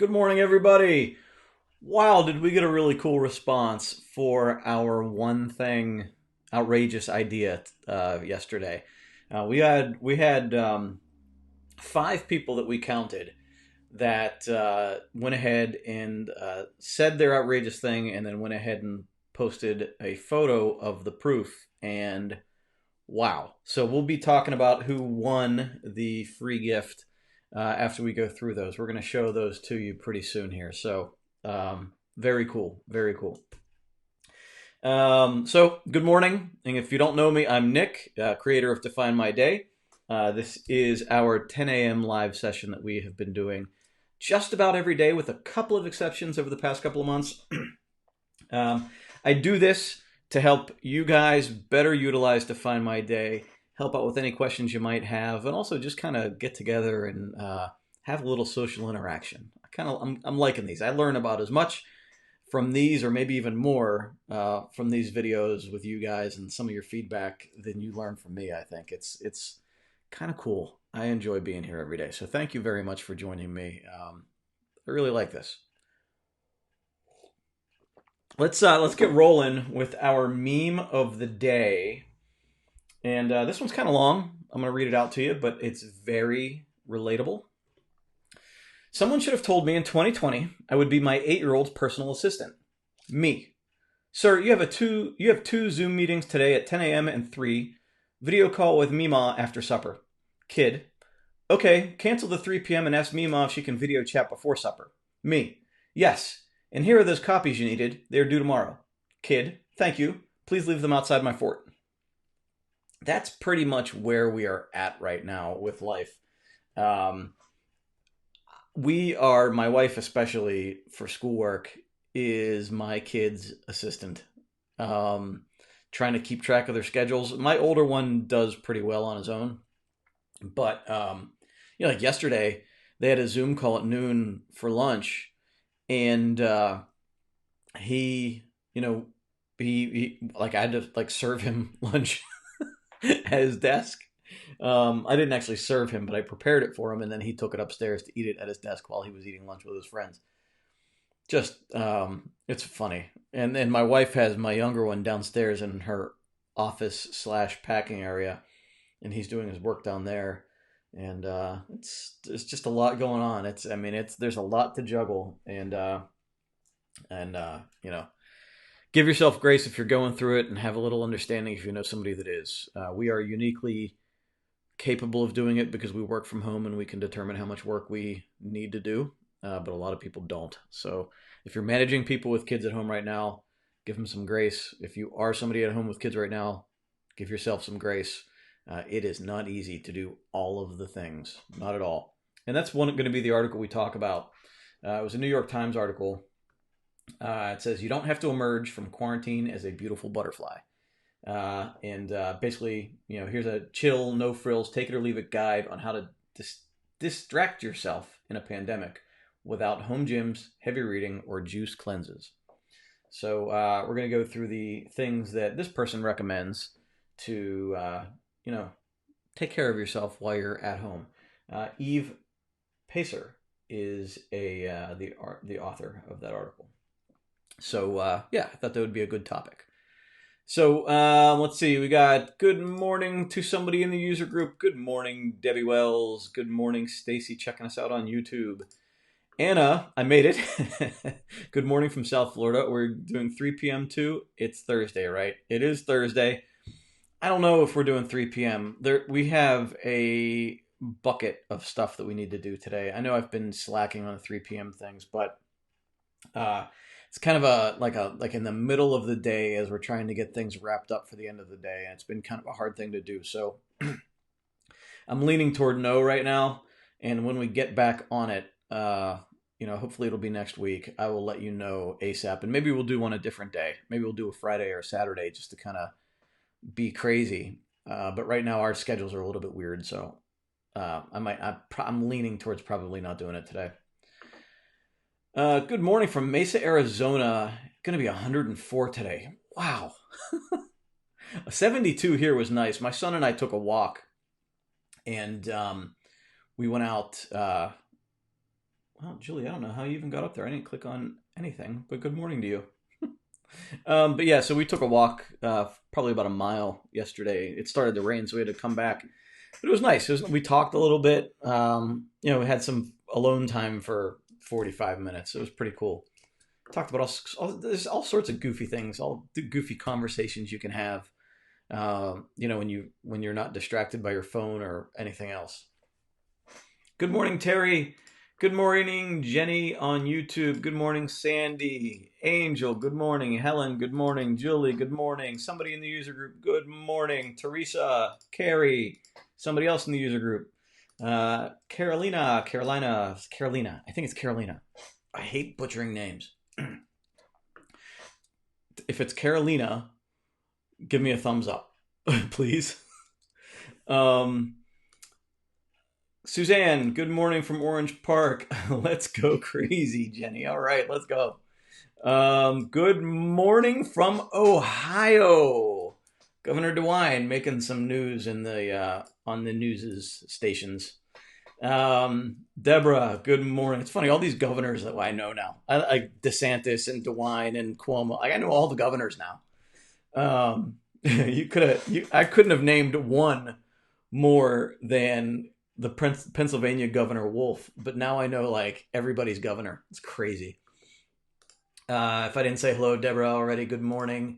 Good morning, everybody. Wow, did we get a really cool response for our one thing outrageous idea yesterday? We had five people that we counted that went ahead and said their outrageous thing, and then went ahead and posted a photo of the proof. And wow! So we'll be talking about who won the free gift after we go through those. We're going to show those to you pretty soon here. So very cool, very cool. So good morning, and if you don't know me, I'm Nick, creator of Define My Day. This is our 10 a.m. live session that we have been doing just about every day, with a couple of exceptions over the past couple of months. I do this to help you guys better utilize Define My Day, help out with any questions you might have, and also just kind of get together and have a little social interaction. I'm liking these. I learn about as much from these, or maybe even more, from these videos with you guys and some of your feedback than you learn from me. I think it's kind of cool. I enjoy being here every day. So thank you very much for joining me. I really like this. Let's get rolling with our meme of the day. And this one's kind of long. I'm going to read it out to you, but it's very relatable. Someone should have told me in 2020 I would be my 8-year-old's personal assistant. Me. Sir, you have two Zoom meetings today at 10 a.m. and 3. Video call with Mima after supper. Kid. Okay, cancel the 3 p.m. and ask Mima if she can video chat before supper. Me. Yes. And here are those copies you needed. They are due tomorrow. Kid. Thank you. Please leave them outside my fort. That's pretty much where we are at right now with life. My wife especially, for schoolwork, is my kid's assistant. Trying to keep track of their schedules. My older one does pretty well on his own. But, like yesterday, they had a Zoom call at noon for lunch. And he, like, I had to, like, serve him lunch at his desk. I didn't actually serve him, but I prepared it for him, and then he took it upstairs to eat it at his desk while he was eating lunch with his friends. Just, it's funny. And then my wife has my younger one downstairs in her office slash packing area, and he's doing his work down there. And it's just a lot going on. There's a lot to juggle, and give yourself grace if you're going through it, and have a little understanding if you know somebody that is. We are uniquely capable of doing it because we work from home and we can determine how much work we need to do, but a lot of people don't. So if you're managing people with kids at home right now, give them some grace. If you are somebody at home with kids right now, give yourself some grace. It is not easy to do all of the things, not at all. And that's going to be the article we talk about. It was a New York Times article. It says, you don't have to emerge from quarantine as a beautiful butterfly. Basically, here's a chill, no frills, take it or leave it guide on how to distract yourself in a pandemic without home gyms, heavy reading, or juice cleanses. So we're going to go through the things that this person recommends to, take care of yourself while you're at home. Eve Pacer is the author of that article. So I thought that would be a good topic. So let's see. We got good morning to somebody in the user group. Good morning, Debbie Wells. Good morning, Stacy, checking us out on YouTube. Anna, I made it. Good morning from South Florida. We're doing 3 p.m. too. It's Thursday, right? It is Thursday. I don't know if we're doing 3 p.m. We have a bucket of stuff that we need to do today. I know I've been slacking on the 3 p.m. things, but it's kind of like in the middle of the day as we're trying to get things wrapped up for the end of the day, and it's been kind of a hard thing to do. So I'm leaning toward no right now, and when we get back on it, hopefully it'll be next week. I will let you know ASAP, and maybe we'll do one a different day. Maybe we'll do a Friday or a Saturday just to kind of be crazy. But right now our schedules are a little bit weird, so I'm leaning towards probably not doing it today. Good morning from Mesa, Arizona. Going to be 104 today. Wow. 72 here was nice. My son and I took a walk, and we went out. Well, Julie, I don't know how you even got up there. I didn't click on anything, but good morning to you. But yeah, so we took a walk, probably about a mile yesterday. It started to rain, so we had to come back. But it was nice. We talked a little bit. We had some alone time for 45 minutes. It was pretty cool. Talked about there's all sorts of goofy things, all the goofy conversations you can have. When you're not distracted by your phone or anything else. Good morning, Terry. Good morning, Jenny on YouTube. Good morning, Sandy. Angel, good morning. Helen, good morning. Julie, good morning. Somebody in the user group, good morning. Teresa, Carrie, somebody else in the user group. Carolina. I think it's Carolina. I hate butchering names. If it's Carolina, give me a thumbs up, please. Suzanne, good morning from Orange Park. Let's go crazy, Jenny. All right, let's go. Good morning from Ohio. Governor DeWine making some news in the on the news stations. Deborah, good morning. It's funny, all these governors that I know now. I DeSantis and DeWine and Cuomo. I know all the governors now. I couldn't have named one more than the Pennsylvania Governor Wolf, but now I know like everybody's governor. It's crazy. If I didn't say hello, Deborah, already, good morning.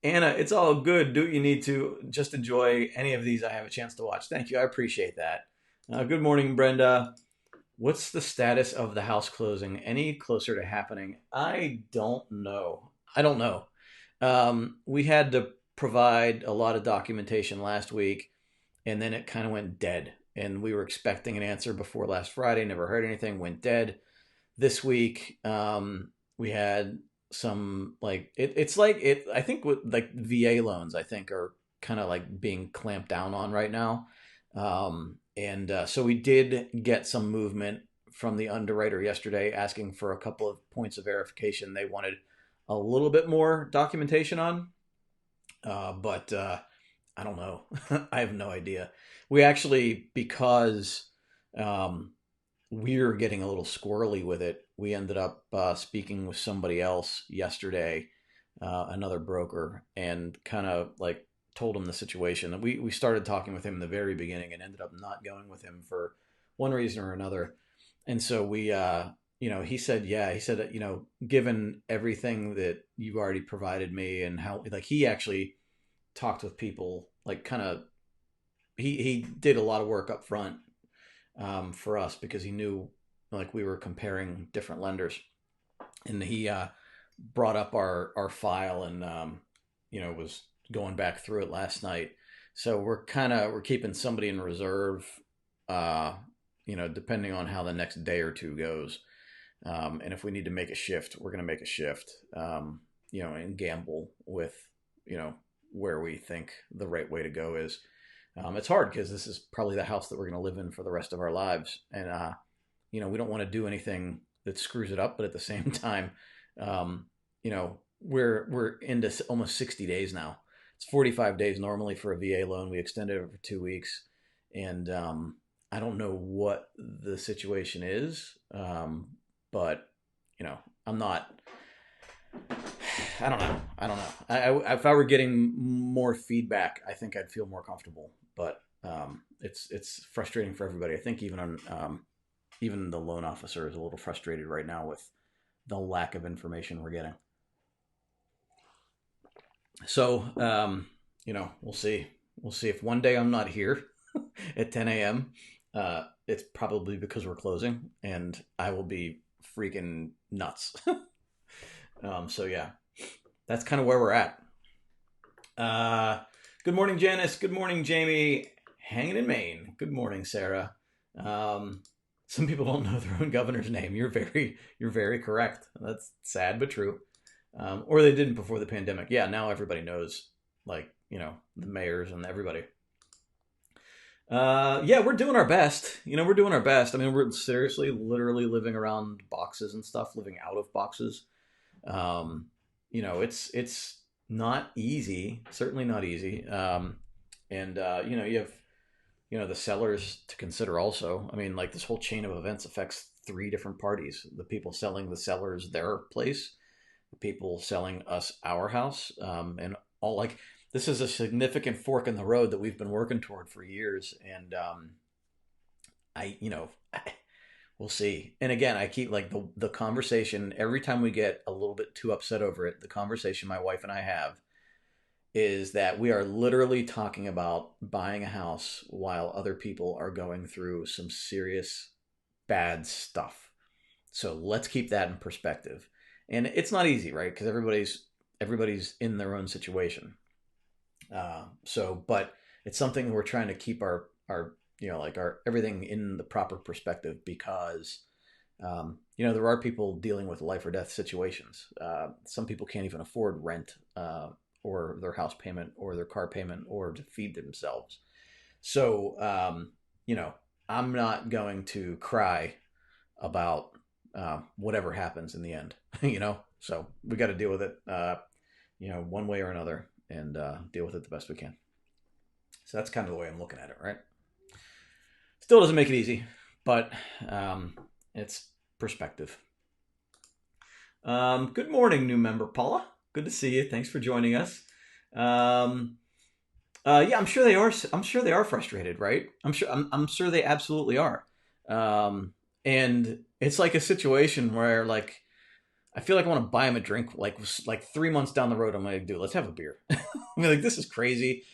Anna, it's all good. Do what you need to. Just enjoy any of these I have a chance to watch. Thank you. I appreciate that. Good morning, Brenda. What's the status of the house closing? Any closer to happening? I don't know. We had to provide a lot of documentation last week, and then it kind of went dead. And we were expecting an answer before last Friday, never heard anything, went dead. This week, we had some I think with like VA loans, I think are kind of like being clamped down on right now. So we did get some movement from the underwriter yesterday asking for a couple of points of verification they wanted a little bit more documentation on. But I don't know. I have no idea. We actually, because we're getting a little squirrely with it, we ended up speaking with somebody else yesterday, another broker, and kind of like told him the situation. We started talking with him in the very beginning and ended up not going with him for one reason or another. And so we, he said, given everything that you've already provided me and how, like, he actually talked with people, like, kind of, he did a lot of work up front for us because he knew, like, we were comparing different lenders, and he brought up our file and was going back through it last night. So we're keeping somebody in reserve, depending on how the next day or two goes. And if we need to make a shift, we're going to make a shift, and gamble with, where we think the right way to go is. It's hard because this is probably the house that we're going to live in for the rest of our lives. And, we don't want to do anything that screws it up. But at the same time, we're into almost 60 days now. It's 45 days normally for a VA loan. We extended it for 2 weeks. And I don't know what the situation is. But, I'm not... I don't know. If I were getting more feedback, I think I'd feel more comfortable. But it's frustrating for everybody. I think even the loan officer is a little frustrated right now with the lack of information we're getting. So we'll see. We'll see if one day I'm not here at 10 a.m. It's probably because we're closing, and I will be freaking nuts. So yeah, that's kind of where we're at. Good morning, Janice. Good morning, Jamie. Hanging in Maine. Good morning, Sarah. Some people don't know their own governor's name. You're very correct. That's sad but true. Or they didn't before the pandemic. Yeah, now everybody knows, like, the mayors and everybody. Yeah, we're doing our best. We're doing our best. I mean, we're seriously, literally living around boxes and stuff, living out of boxes. It's not easy, certainly not easy. You have, the sellers to consider also. I mean, like, this whole chain of events affects three different parties: the people selling the sellers their place, the people selling us our house, and all. Like, this is a significant fork in the road that we've been working toward for years, and I, you know, we'll see. And again, I keep like the conversation every time we get a little bit too upset over it. The conversation my wife and I have is that we are literally talking about buying a house while other people are going through some serious bad stuff. So let's keep that in perspective. And it's not easy, right? Because everybody's in their own situation. But it's something we're trying to keep our like our everything in the proper perspective, because there are people dealing with life or death situations. Some people can't even afford rent, or their house payment, or their car payment, or to feed themselves. So, I'm not going to cry about whatever happens in the end, So we got to deal with it, one way or another, and deal with it the best we can. So that's kind of the way I'm looking at it, right? Still doesn't make it easy, but it's perspective. Good morning, new member Paula. Good to see you. Thanks for joining us. I'm sure they are. I'm sure they are frustrated, right? I'm sure they absolutely are. And it's like a situation where, like, I feel like I want to buy them a drink. Like 3 months down the road, I'm like, dude, let's have a beer. I mean, like, this is crazy.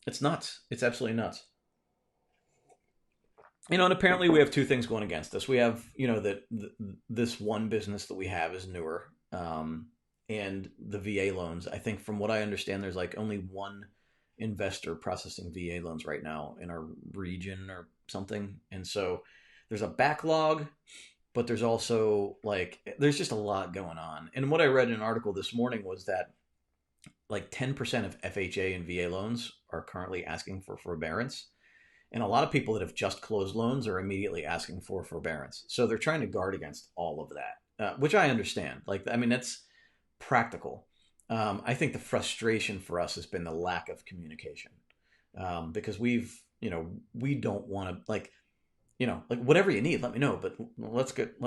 It's nuts. It's absolutely nuts. And apparently we have two things going against us. We have, that this one business that we have is newer, and the VA loans. I think, from what I understand, there's like only one investor processing VA loans right now in our region or something. And so there's a backlog, but there's also there's just a lot going on. And what I read in an article this morning was that like 10% of FHA and VA loans are currently asking for forbearance. And a lot of people that have just closed loans are immediately asking for forbearance. So they're trying to guard against all of that, which I understand. That's practical. I think the frustration for us has been the lack of communication, because we don't want to, whatever you need, let me know. But let's get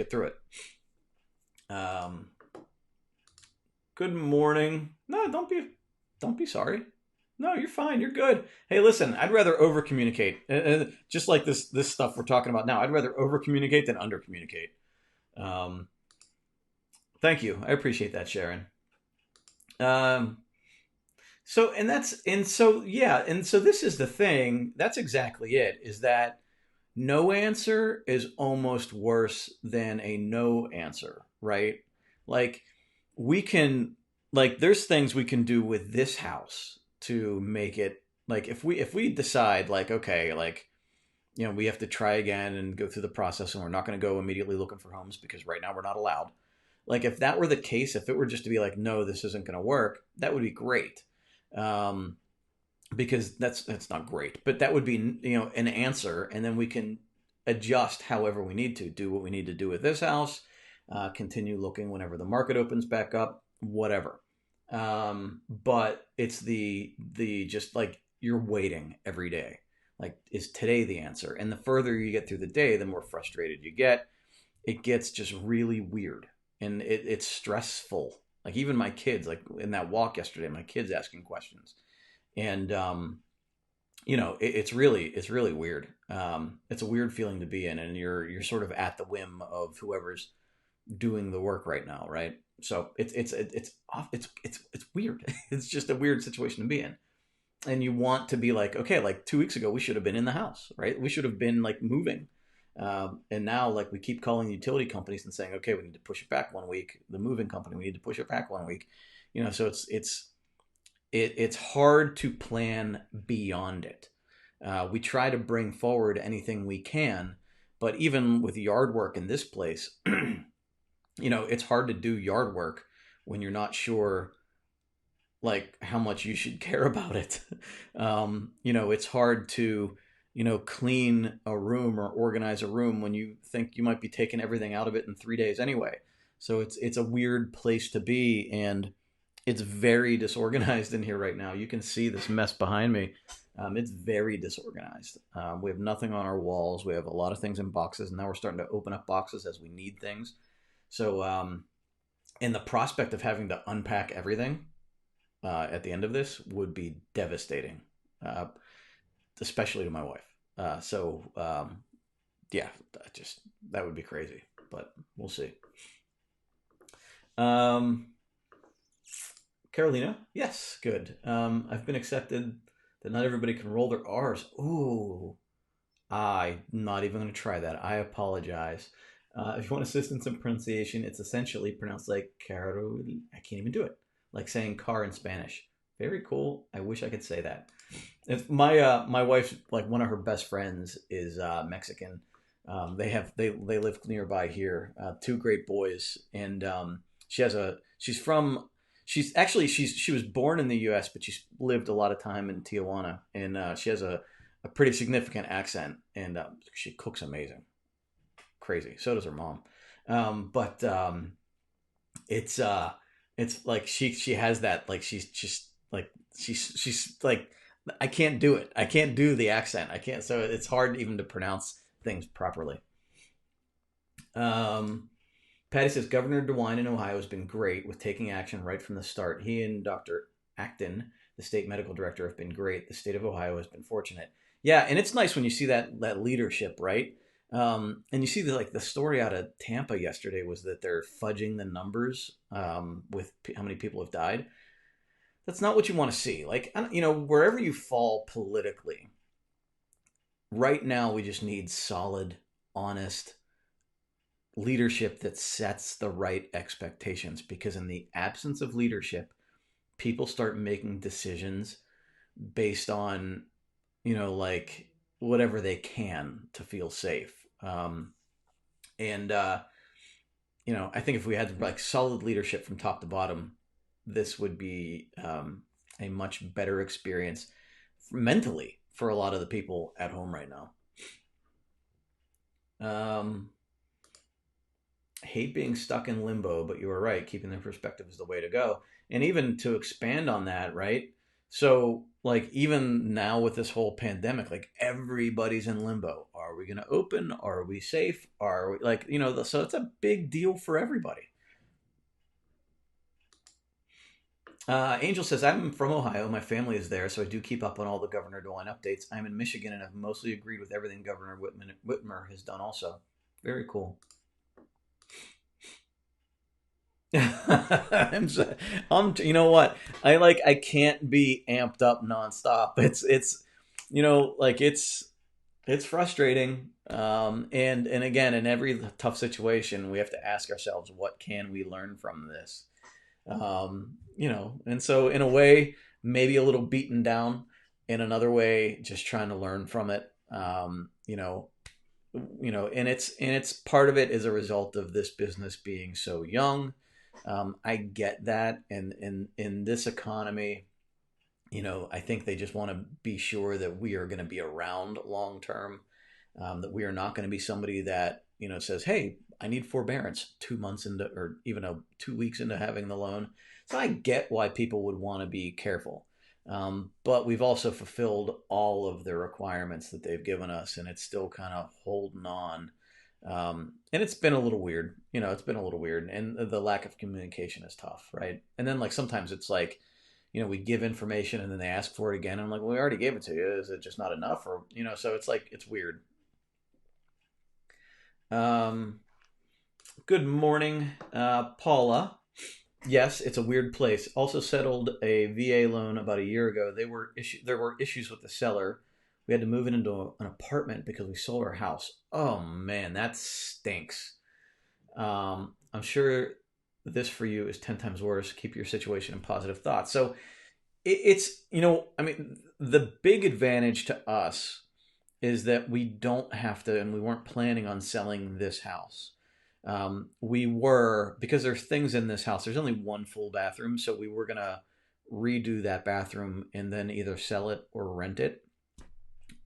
through it. Good morning. No, don't be sorry. No, you're fine. You're good. Hey, listen, I'd rather over communicate. Just like this stuff we're talking about now. I'd rather over communicate than under communicate. Thank you. I appreciate that, Sharon. So this is the thing. That's exactly it. Is that no answer is almost worse than a no answer, right? Like, we can, there's things we can do with this house to make it, if we decide, okay, we have to try again and go through the process, and we're not going to go immediately looking for homes because right now we're not allowed. If that were the case, if it were just to be like, no, this isn't going to work, that would be great. Because that's not great, but that would be, an answer. And then we can adjust however we need to do what we need to do with this house, continue looking whenever the market opens back up, whatever. But it's the just you're waiting every day. Is today the answer? And the further you get through the day, the more frustrated you get. It gets just really weird, and it's stressful. Even my kids, in that walk yesterday, my kids asking questions, and it's really weird. It's a weird feeling to be in, and you're sort of at the whim of whoever's doing the work right now, right? So it's weird. It's just a weird situation to be in, and you want to be okay, 2 weeks ago we should have been in the house, right? We should have been moving, and now we keep calling utility companies and saying, okay, we need to push it back 1 week. The moving company, we need to push it back 1 week. So it's hard to plan beyond it. We try to bring forward anything we can, but even with yard work in this place, it's hard to do yard work when you're not sure how much you should care about it. It's hard to, clean a room or organize a room when you think you might be taking everything out of it in 3 days anyway. So it's a weird place to be. And It's very disorganized in here right now. You can see this mess behind me. It's very disorganized. We have nothing on our walls. We have a lot of things in boxes, and now we're starting to open up boxes as we need things. So, and the prospect of having to unpack everything at the end of this would be devastating, uh, especially to my wife. Yeah, just that would be crazy, but we'll see. Um, Carolina, yes, good. I've been accepted that not everybody can roll their R's. Ooh, I'm not even going to try that. I apologize. If you want assistance in pronunciation, it's essentially pronounced like Carol. I can't even do it. Like saying car in Spanish. Very cool. I wish I could say that. It's my wife's like one of her best friends is Mexican. They live nearby here. Two great boys, and she's from she was born in the U.S. but she's lived a lot of time in Tijuana, and she has a pretty significant accent, and she cooks amazing, crazy. So does her mom, but it's it's like she has that, like she's just like she's like I can't do it. I can't do the accent. I can't. So it's hard even to pronounce things properly. Um, Patty says Governor DeWine in Ohio has been great with taking action right from the start. He and Dr. Acton, the state medical director, have been great. The state of Ohio has been fortunate. Yeah, and it's nice when you see that leadership, right? And you see the story out of Tampa yesterday was that they're fudging the numbers with how many people have died. That's not what you want to see. Like, wherever you fall politically, right now we just need solid, honest leadership that sets the right expectations, because in the absence of leadership, people start making decisions based on, like whatever they can to feel safe. And I think if we had like solid leadership from top to bottom, this would be a much better experience mentally for a lot of the people at home right now. Hate being stuck in limbo, but you were right. Keeping the perspective is the way to go. And even to expand on that, right? So, like, even now with this whole pandemic, like, everybody's in limbo. Are we going to open? Are we safe? Are we, like, so it's a big deal for everybody. Angel says, I'm from Ohio. My family is there, so I do keep up on all the Governor DeWine updates. I'm in Michigan and have mostly agreed with everything Governor Whitmer has done also. Very cool. You know what? I can't be amped up nonstop. It's frustrating. And again, in every tough situation, we have to ask ourselves, what can we learn from this? And so in a way, maybe a little beaten down. In another way, just trying to learn from it. And it's part of it is a result of this business being so young. I get that, and in this economy, I think they just want to be sure that we are going to be around long term, that we are not going to be somebody that says, "Hey, I need forbearance 2 months into, or even 2 weeks into having the loan." So I get why people would want to be careful, but we've also fulfilled all of the requirements that they've given us, and it's still kind of holding on. And it's been a little weird, it's been a little weird, and the lack of communication is tough, right? And then like sometimes it's like, we give information and then they ask for it again. I'm like, well, we already gave it to you. Is it just not enough? Or, so it's like, it's weird. Um, Good morning, Paula. Yes, it's a weird place. Also settled a VA loan about a year ago. There were issues with the seller. We had to move it into an apartment because we sold our house. Oh man, that stinks. I'm sure this for you is 10 times worse. Keep your situation in positive thoughts. So it's, I mean, the big advantage to us is that we don't have to, and we weren't planning on selling this house. We were, because there's things in this house, there's only one full bathroom. So we were going to redo that bathroom and then either sell it or rent it.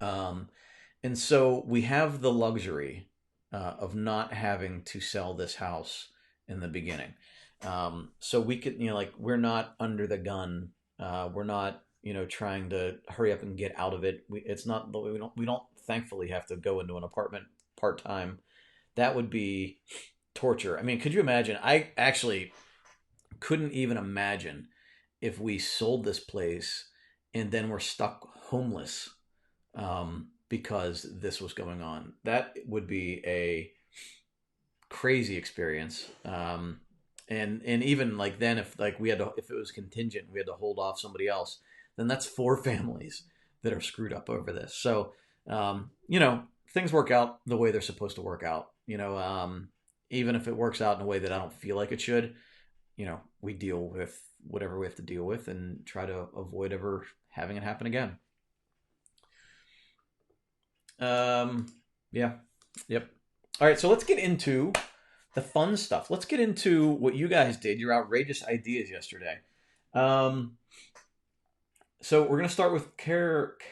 And so we have the luxury of not having to sell this house in the beginning. So we could, like we're not under the gun. We're not, trying to hurry up and get out of it. It's not, we don't thankfully have to go into an apartment part time. That would be torture. I mean, could you imagine? I actually couldn't even imagine if we sold this place and then we're stuck homeless because this was going on. That would be a crazy experience. And even like then, if like we had to, if it was contingent, we had to hold off somebody else, then that's four families that are screwed up over this. So, things work out the way they're supposed to work out. Even if it works out in a way that I don't feel like it should, we deal with whatever we have to deal with and try to avoid ever having it happen again. Um, yeah, yep. All right, so let's get into the fun stuff. Let's get into what you guys did, your outrageous ideas yesterday. Um, so we're gonna start with Caroline.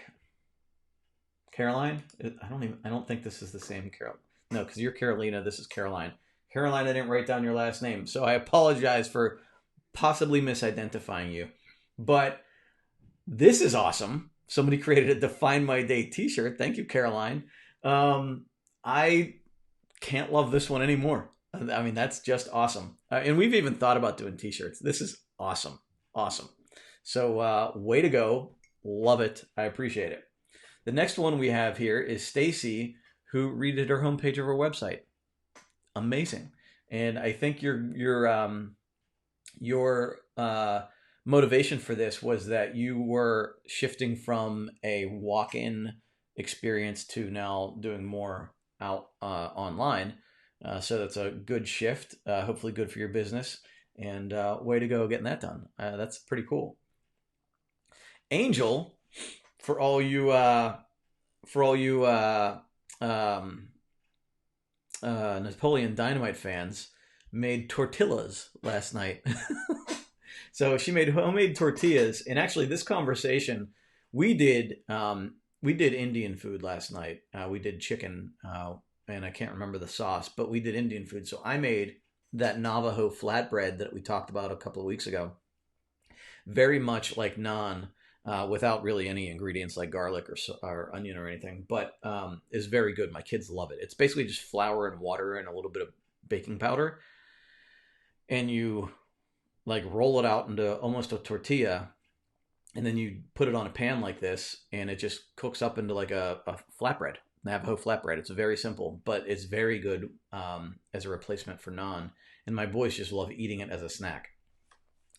I don't think this is the same Carol. No, because you're Carolina. This is Caroline. Caroline, I didn't write down your last name, so I apologize for possibly misidentifying you. But this is awesome. Somebody created a Define My Day T-shirt. Thank you, Caroline. I can't love this one anymore. I mean, that's just awesome. And we've even thought about doing T-shirts. This is awesome, awesome. So way to go. Love it. I appreciate it. The next one we have here is Stacy, who redid her homepage of her website. Amazing. And I think your motivation for this was that you were shifting from a walk-in experience to now doing more out online. So that's a good shift. Hopefully, good for your business. And way to go getting that done. That's pretty cool. Angel, for all you Napoleon Dynamite fans, made tortillas last night. So she made homemade tortillas, and actually, this conversation we did Indian food last night. We did chicken, and I can't remember the sauce, but we did Indian food. So I made that Navajo flatbread that we talked about a couple of weeks ago, very much like naan, without really any ingredients like garlic or onion or anything, but is very good. My kids love it. It's basically just flour and water and a little bit of baking powder, and you like roll it out into almost a tortilla, and then you put it on a pan like this, and it just cooks up into like a flatbread, Navajo flatbread. It's very simple, but it's very good as a replacement for naan. And my boys just love eating it as a snack.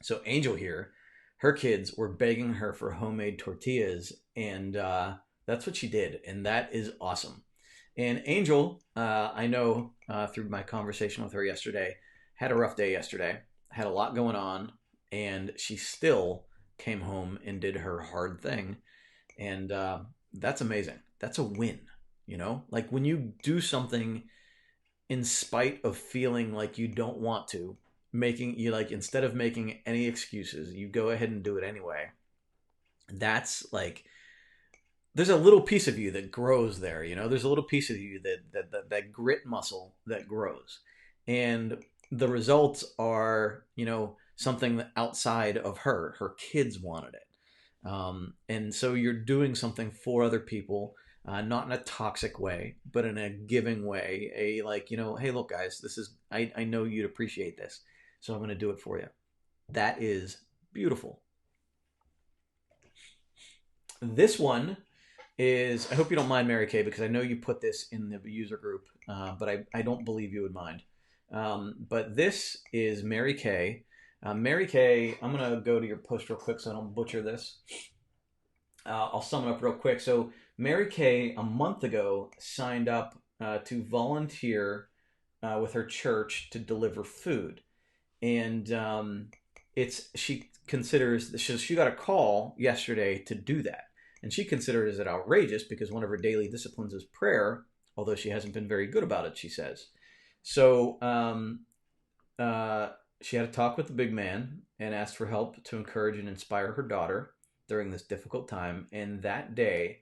So Angel here, her kids were begging her for homemade tortillas, and that's what she did, and that is awesome. And Angel, I know through my conversation with her yesterday, had a rough day yesterday, had a lot going on, and she still came home and did her hard thing, and that's amazing. That's a win, like when you do something in spite of feeling like you don't want to, making you like instead of making any excuses, you go ahead and do it anyway. That's like there's a little piece of you that grows there. There's a little piece of you that grit muscle that grows, and the results are something outside of her. Her kids wanted it, and so you're doing something for other people. Not in a toxic way, but in a giving way. Hey, look, guys, this is I know you'd appreciate this, so I'm going to do it for you. That is beautiful. This one is, I hope you don't mind, Mary Kay, because I know you put this in the user group, but I don't believe you would mind. But this is Mary Kay. Mary Kay, I'm going to go to your post real quick so I don't butcher this. I'll sum it up real quick. So Mary Kay, a month ago, signed up to volunteer with her church to deliver food. And she got a call yesterday to do that. And she considers it outrageous because one of her daily disciplines is prayer, although she hasn't been very good about it, she says. So she had a talk with the big man and asked for help to encourage and inspire her daughter during this difficult time. And that day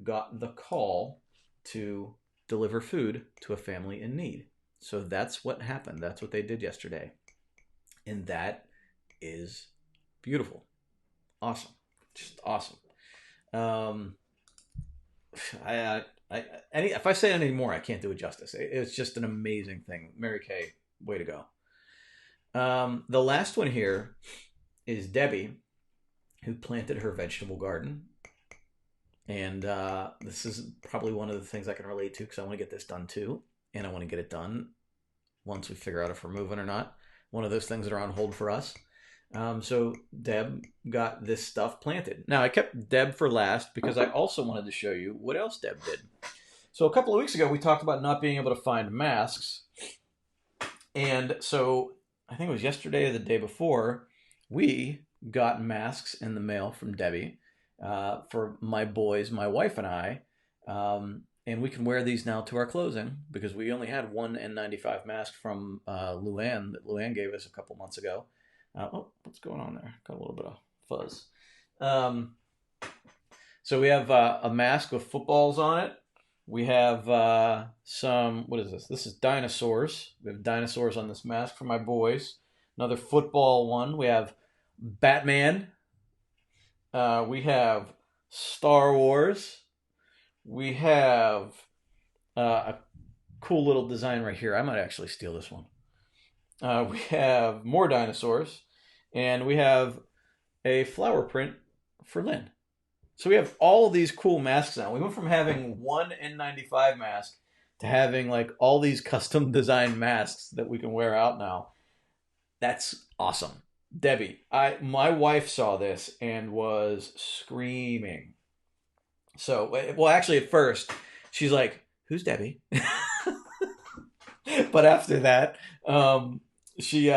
got the call to deliver food to a family in need. So that's what happened. That's what they did yesterday. And that is beautiful. Awesome. Just awesome. Um, if I say any more, I can't do it justice. It's just an amazing thing. Mary Kay, way to go. The last one here is Debbie, who planted her vegetable garden. And this is probably one of the things I can relate to because I want to get this done too. And I want to get it done once we figure out if we're moving or not. One of those things that are on hold for us. So Deb got this stuff planted. Now I kept Deb for last because I also wanted to show you what else Deb did. So a couple of weeks ago we talked about not being able to find masks. And so I think it was yesterday or the day before, we got masks in the mail from Debbie for my boys, my wife and I. And we can wear these now to our closing because we only had one N95 mask from Luann that Luann gave us a couple months ago. What's going on there? Got a little bit of fuzz. So we have a mask with footballs on it. We have some, what is this? This is dinosaurs. We have dinosaurs on this mask for my boys. Another football one. We have Batman. We have Star Wars. We have a cool little design right here. I might actually steal this one. We have more dinosaurs. And we have a flower print for Lynn. So we have all of these cool masks now. We went from having one N95 mask to having like all these custom designed masks that we can wear out now. That's awesome. Debbie, my wife saw this and was screaming. So, well, actually at first she's like, "Who's Debbie?" But after that, she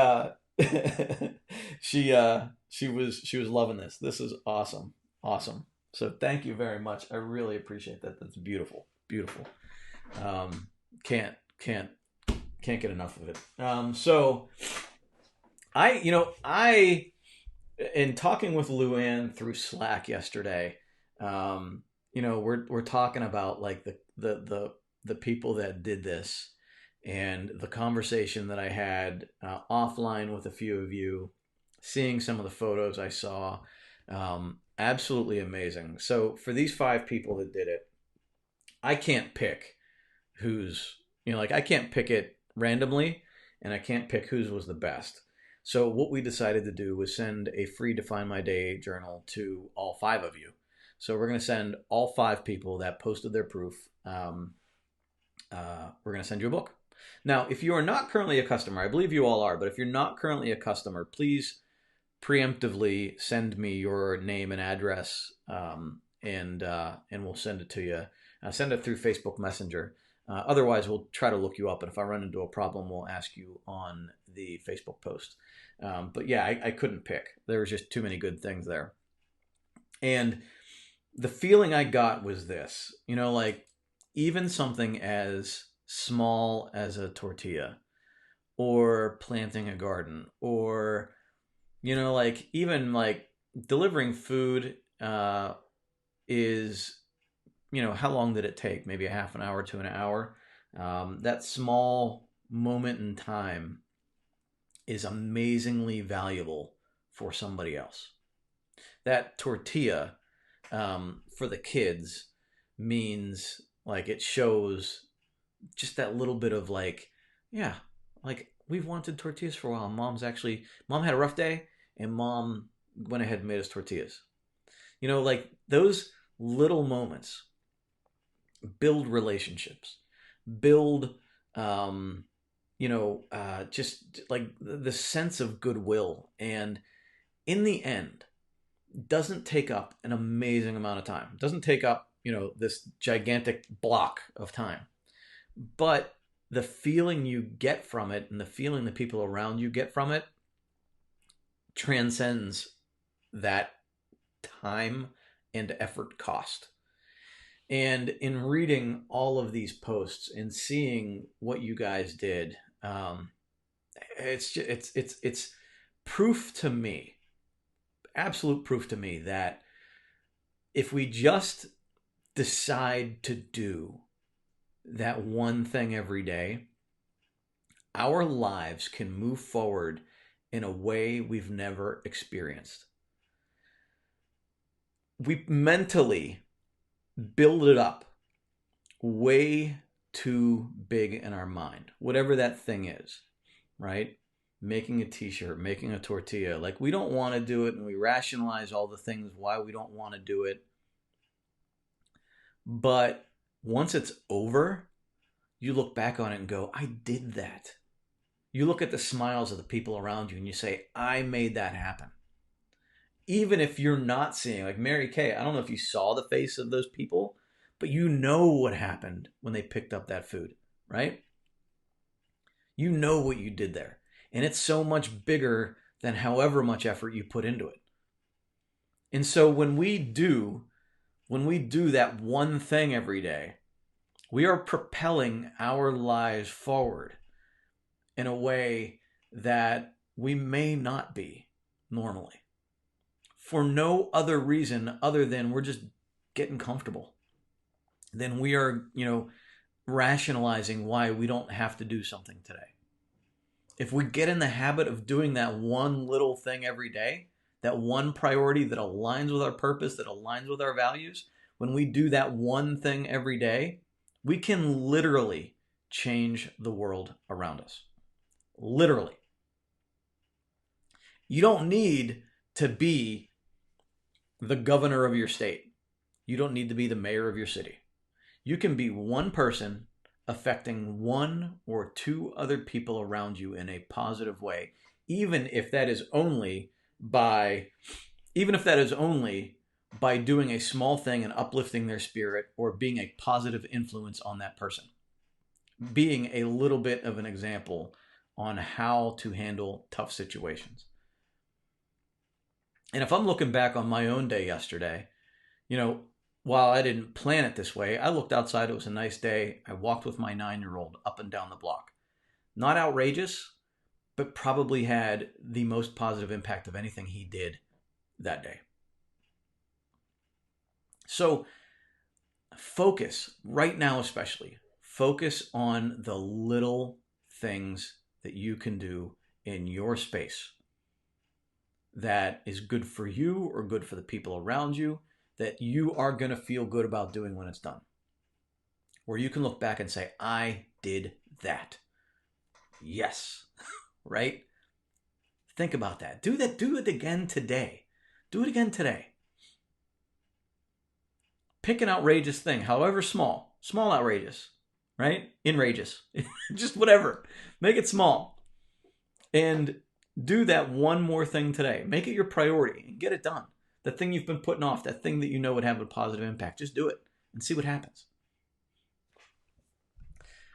she was loving this. This is awesome. Awesome. So thank you very much. I really appreciate that. That's beautiful. Beautiful. Can't get enough of it. So I in talking with Luann through Slack yesterday, we're talking about like the people that did this and the conversation that I had offline with a few of you, seeing some of the photos I saw. Absolutely amazing. So for these 5 people that did it, I can't pick who's, I can't pick it randomly and I can't pick whose was the best. So what we decided to do was send a free Define My Day journal to all 5 of you. So we're going to send all 5 people that posted their proof. We're going to send you a book. Now, if you are not currently a customer, I believe you all are, but if you're not currently a customer, please preemptively send me your name and address, and we'll send it to you. Send it through Facebook Messenger. Otherwise, we'll try to look you up, and if I run into a problem, we'll ask you on the Facebook post. But yeah, I couldn't pick. There was just too many good things there. And the feeling I got was this, like even something as small as a tortilla or planting a garden or like even like delivering food is, how long did it take? Maybe a half an hour to an hour. That small moment in time is amazingly valuable for somebody else. That tortilla for the kids means like it shows just that little bit of like, yeah, like we've wanted tortillas for a while. Mom had a rough day and Mom went ahead and made us tortillas. Like those little moments build relationships, build, just like the sense of goodwill. And in the end, doesn't take up an amazing amount of time. It doesn't take up, this gigantic block of time. But the feeling you get from it and the feeling the people around you get from it transcends that time and effort cost. And in reading all of these posts and seeing what you guys did, it's proof to me, absolute proof to me that if we just decide to do that one thing every day, our lives can move forward in a way we've never experienced. We mentally build it up way too big in our mind, whatever that thing is, right? Making a t-shirt, making a tortilla. Like, we don't want to do it, and we rationalize all the things why we don't want to do it. But once it's over, you look back on it and go, I did that. You look at the smiles of the people around you and you say, I made that happen. Even if you're not seeing, like Mary Kay, I don't know if you saw the face of those people, but you know what happened when they picked up that food, right? You know what you did there. And it's so much bigger than however much effort you put into it. And so when we do that one thing every day, we are propelling our lives forward in a way that we may not be normally, for no other reason other than we're just getting comfortable. Then we are, rationalizing why we don't have to do something today. If we get in the habit of doing that one little thing every day, that one priority that aligns with our purpose, that aligns with our values, when we do that one thing every day, we can literally change the world around us. Literally. You don't need to be the governor of your state. You don't need to be the mayor of your city. You can be one person affecting one or two other people around you in a positive way, even if that is only by doing a small thing and uplifting their spirit, or being a positive influence on that person. Being a little bit of an example on how to handle tough situations. And if I'm looking back on my own day yesterday, while I didn't plan it this way, I looked outside. It was a nice day. I walked with my 9-year-old up and down the block. Not outrageous, but probably had the most positive impact of anything he did that day. So focus, right now especially, focus on the little things that you can do in your space that is good for you or good for the people around you, that you are going to feel good about doing when it's done. Where you can look back and say, I did that. Yes. Right? Think about that. Do it again today. Do it again today. Pick an outrageous thing, however small. Small outrageous. Right? Enrageous. Just whatever. Make it small. And do that one more thing today. Make it your priority and get it done. The thing you've been putting off, that thing that you know would have a positive impact, just do it and see what happens.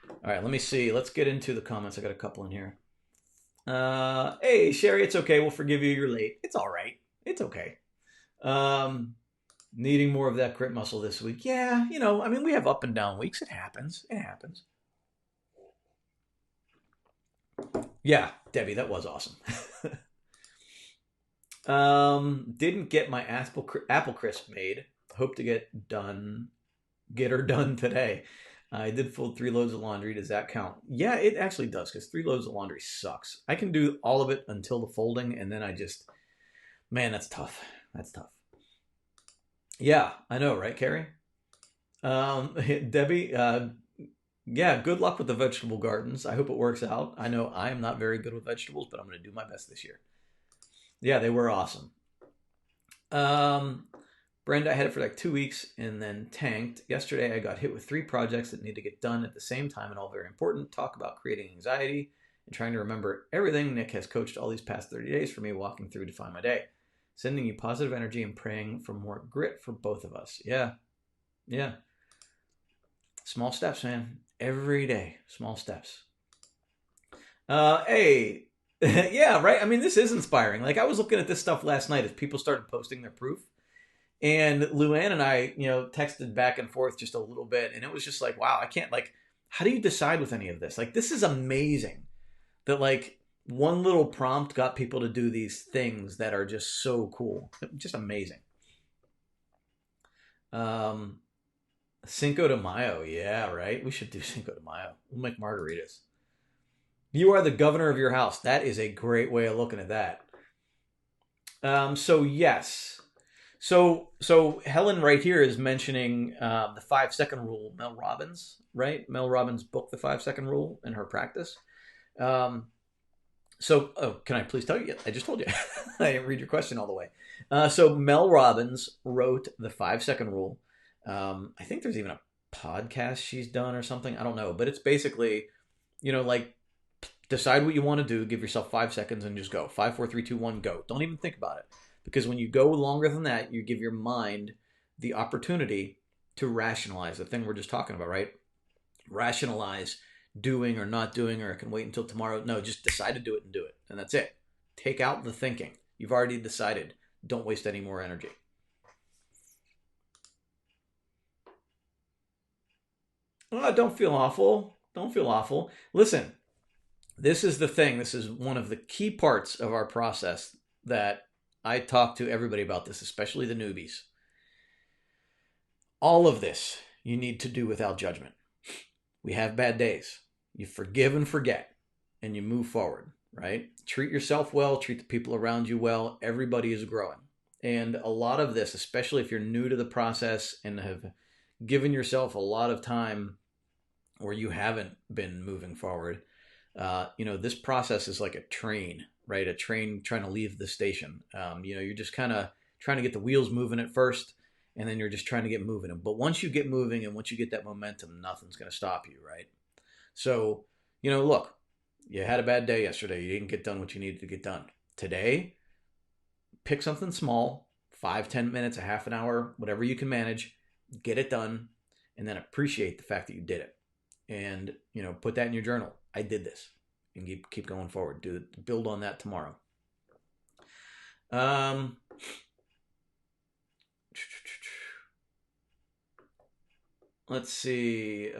All right, let me see. Let's get into the comments. I got a couple in here. Hey, Sherry, it's okay. We'll forgive you. You're late. It's all right. It's okay. Needing more of that grit muscle this week. Yeah, we have up and down weeks. It happens. Yeah, Debbie, that was awesome. Didn't get my apple crisp made. Hope to get her done today. I did fold 3 loads of laundry. Does that count? Yeah, it actually does, because 3 loads of laundry sucks. I can do all of it until the folding, and then man, that's tough. That's tough. Yeah, I know, right, Carrie? Debbie, yeah, good luck with the vegetable gardens. I hope it works out. I know I am not very good with vegetables, but I'm going to do my best this year. Yeah, they were awesome. Brenda, I had it for like 2 weeks and then tanked. Yesterday, I got hit with 3 projects that need to get done at the same time and all very important. Talk about creating anxiety and trying to remember everything Nick has coached all these past 30 days for me walking through to find my day. Sending you positive energy and praying for more grit for both of us. Yeah. Small steps, man. Every day, small steps. Hey, yeah, right? This is inspiring. Like, I was looking at this stuff last night as people started posting their proof. And Luann and I, texted back and forth just a little bit. And it was just like, wow, I can't, how do you decide with any of this? This is amazing that, one little prompt got people to do these things that are just so cool. Just amazing. Cinco de Mayo. Yeah, right? We should do Cinco de Mayo. We'll make margaritas. You are the governor of your house. That is a great way of looking at that. So yes. So Helen right here is mentioning the 5 second rule. Mel Robbins, right? Mel Robbins' book, The 5 Second Rule, in her practice. Um, so can I please tell you? I just told you. I didn't read your question all the way. So Mel Robbins wrote The 5 Second Rule. I think there's even a podcast she's done or something. I don't know, but it's basically, like decide what you want to do. Give yourself 5 seconds and just go. 5, 4, 3, 2, 1, go. Don't even think about it. Because when you go longer than that, you give your mind the opportunity to rationalize the thing we're just talking about, right? Rationalize doing or not doing, or I can wait until tomorrow. No, just decide to do it and do it. And that's it. Take out the thinking. You've already decided. Don't waste any more energy. Oh, don't feel awful. Don't feel awful. Listen, this is the thing. This is one of the key parts of our process that I talk to everybody about this, especially the newbies. All of this you need to do without judgment. We have bad days. You forgive and forget, and you move forward, right? Treat yourself well, treat the people around you well. Everybody is growing. And a lot of this, especially if you're new to the process and have given yourself a lot of time or you haven't been moving forward, this process is like a train, right? A train trying to leave the station. You're just kind of trying to get the wheels moving at first, and then you're just trying to get moving. But once you get moving and once you get that momentum, nothing's going to stop you, right? So, look, you had a bad day yesterday. You didn't get done what you needed to get done. Today, pick something small, 5, 10 minutes, a half an hour, whatever you can manage, get it done, and then appreciate the fact that you did it. And, put that in your journal. I did this. And keep going forward. Build on that tomorrow. Let's see.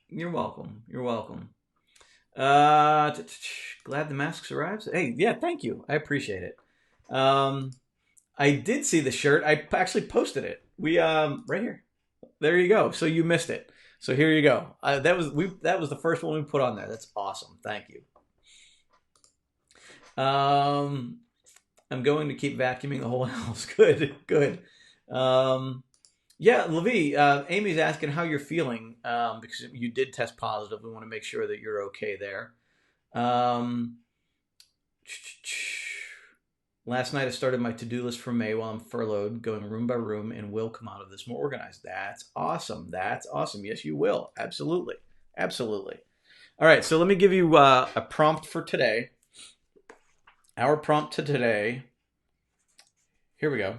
You're welcome. You're welcome. Glad the masks arrived. Hey, yeah, thank you. I appreciate it. I did see the shirt. I actually posted it. We right here. There you go. So you missed it. So here you go. That was the first one we put on there. That's awesome. Thank you. I'm going to keep vacuuming the whole house. Good, good. Yeah, Levi, Amy's asking how you're feeling because you did test positive. We want to make sure that you're okay there. Last night I started my to-do list for May while I'm furloughed, going room by room, and will come out of this more organized. That's awesome. That's awesome. Yes, you will. Absolutely. Absolutely. All right, so let me give you a prompt for today. Our prompt to today, here we go.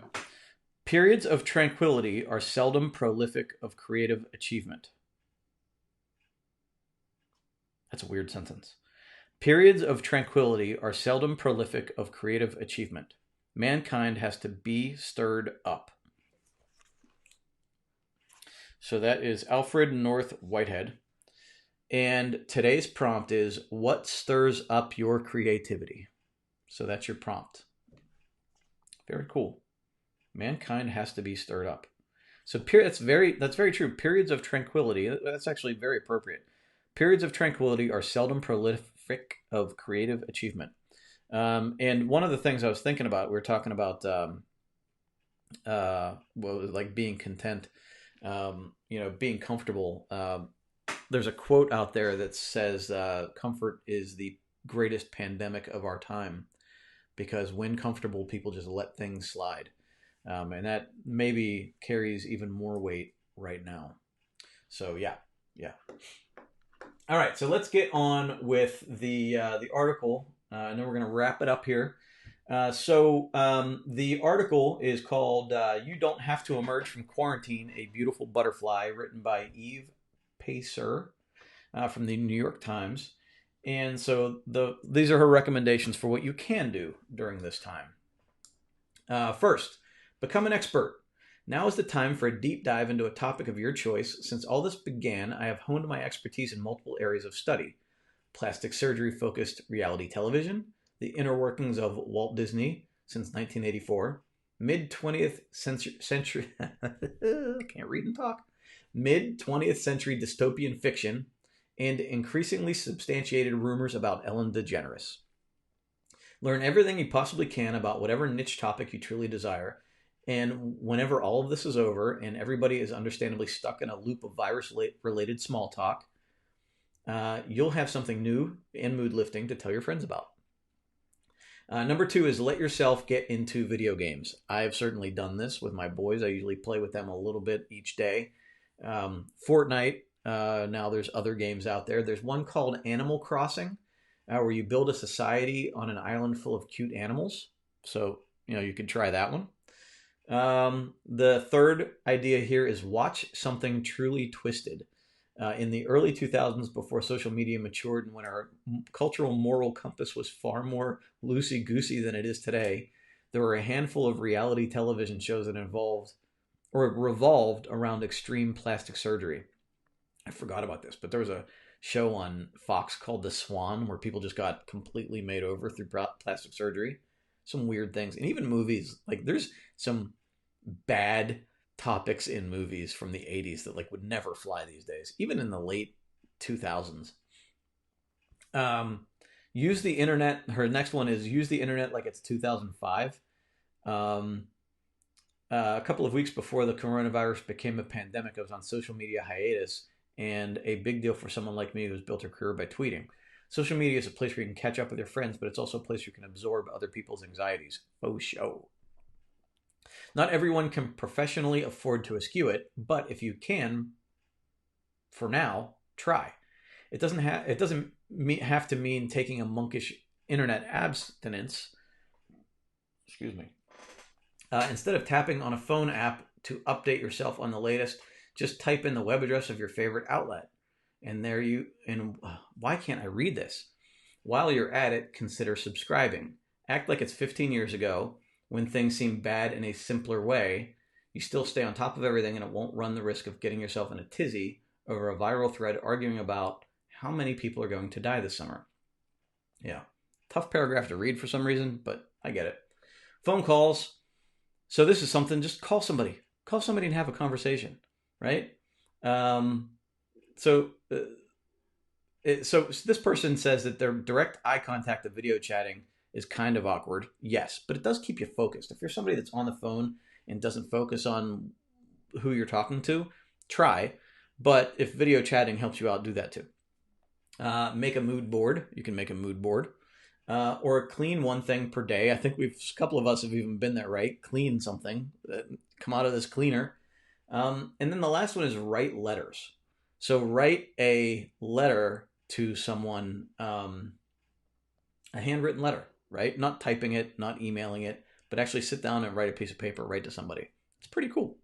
Periods of tranquility are seldom prolific of creative achievement. That's a weird sentence. Periods of tranquility are seldom prolific of creative achievement. Mankind has to be stirred up. So that is Alfred North Whitehead. And today's prompt is, what stirs up your creativity? So that's your prompt. Very cool. Mankind has to be stirred up. So that's very true. Periods of tranquility, that's actually very appropriate. Periods of tranquility are seldom prolific of creative achievement. And one of the things I was thinking about, we were talking about like being content, being comfortable. There's a quote out there that says comfort is the greatest pandemic of our time, because when comfortable, people just let things slide. And that maybe carries even more weight right now. So yeah. All right, so let's get on with the article, and then we're going to wrap it up here. So the article is called "You Don't Have to Emerge from Quarantine: A Beautiful Butterfly," written by Eve Pacer from the New York Times. And so these are her recommendations for what you can do during this time. First, become an expert. Now is the time for a deep dive into a topic of your choice. Since all this began, I have honed my expertise in multiple areas of study: plastic surgery-focused reality television, the inner workings of Walt Disney since 1984, mid-20th century, can't read and talk, mid-20th century dystopian fiction, and increasingly substantiated rumors about Ellen DeGeneres. Learn everything you possibly can about whatever niche topic you truly desire, and whenever all of this is over and everybody is understandably stuck in a loop of virus-related small talk, you'll have something new and mood-lifting to tell your friends about. Number 2 is let yourself get into video games. I've certainly done this with my boys. I usually play with them a little bit each day. Fortnite, now there's other games out there. There's one called Animal Crossing, where you build a society on an island full of cute animals. So, you can try that one. The third idea here is watch something truly twisted. In the early 2000s, before social media matured and when our cultural moral compass was far more loosey-goosey than it is today, there were a handful of reality television shows that revolved around extreme plastic surgery. I forgot about this, but there was a show on Fox called The Swan where people just got completely made over through plastic surgery. Some weird things. And even movies, like there's some bad topics in movies from the 80s that would never fly these days, even in the late 2000s. Use the internet. Her next one is use the internet like it's 2005. A couple of weeks before the coronavirus became a pandemic, I was on social media hiatus, and a big deal for someone like me who's built her career by tweeting. Social media is a place where you can catch up with your friends, but it's also a place where you can absorb other people's anxieties. Faux show. Not everyone can professionally afford to eschew it, but if you can, for now, try. It doesn't have to mean taking a monkish internet abstinence. Excuse me. Instead of tapping on a phone app to update yourself on the latest, just type in the web address of your favorite outlet. And why can't I read this? While you're at it, consider subscribing. Act like it's 15 years ago when things seem bad in a simpler way. You still stay on top of everything and it won't run the risk of getting yourself in a tizzy over a viral thread arguing about how many people are going to die this summer. Yeah, tough paragraph to read for some reason, but I get it. Phone calls. So this is something, just call somebody. Call somebody and have a conversation, right? So this person says that their direct eye contact of video chatting is kind of awkward. Yes, but it does keep you focused. If you're somebody that's on the phone and doesn't focus on who you're talking to, try. But if video chatting helps you out, do that too. Make a mood board. You can make a mood board. Or clean one thing per day. I think a couple of us have even been there, right? Clean something. Come out of this cleaner. And then the last one is write letters. So write a letter to someone, a handwritten letter, right? Not typing it, not emailing it, but actually sit down and write a piece of paper, write to somebody. It's pretty cool.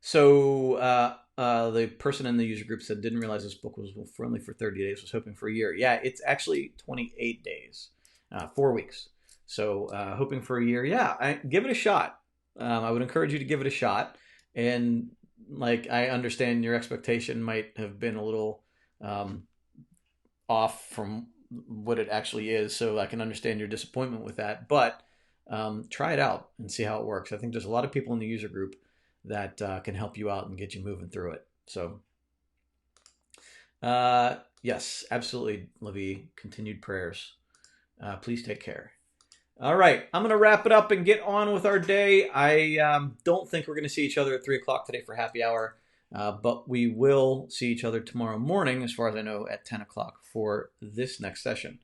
So the person in the user group said, didn't realize this book was only for 30 days, was hoping for a year. Yeah, it's actually 28 days, 4 weeks. So hoping for a year. Yeah, give it a shot. I would encourage you to give it a shot. And I understand your expectation might have been a little off from what it actually is. So I can understand your disappointment with that. But try it out and see how it works. I think there's a lot of people in the user group that can help you out and get you moving through it. So, yes, absolutely, Levi. Continued prayers. Please take care. All right, I'm going to wrap it up and get on with our day. I don't think we're going to see each other at 3 o'clock today for happy hour, but we will see each other tomorrow morning, as far as I know, at 10 o'clock for this next session.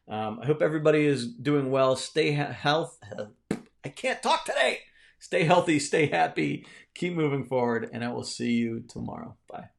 I hope everybody is doing well. Stay healthy. I can't talk today. Stay healthy, stay happy, keep moving forward, and I will see you tomorrow. Bye.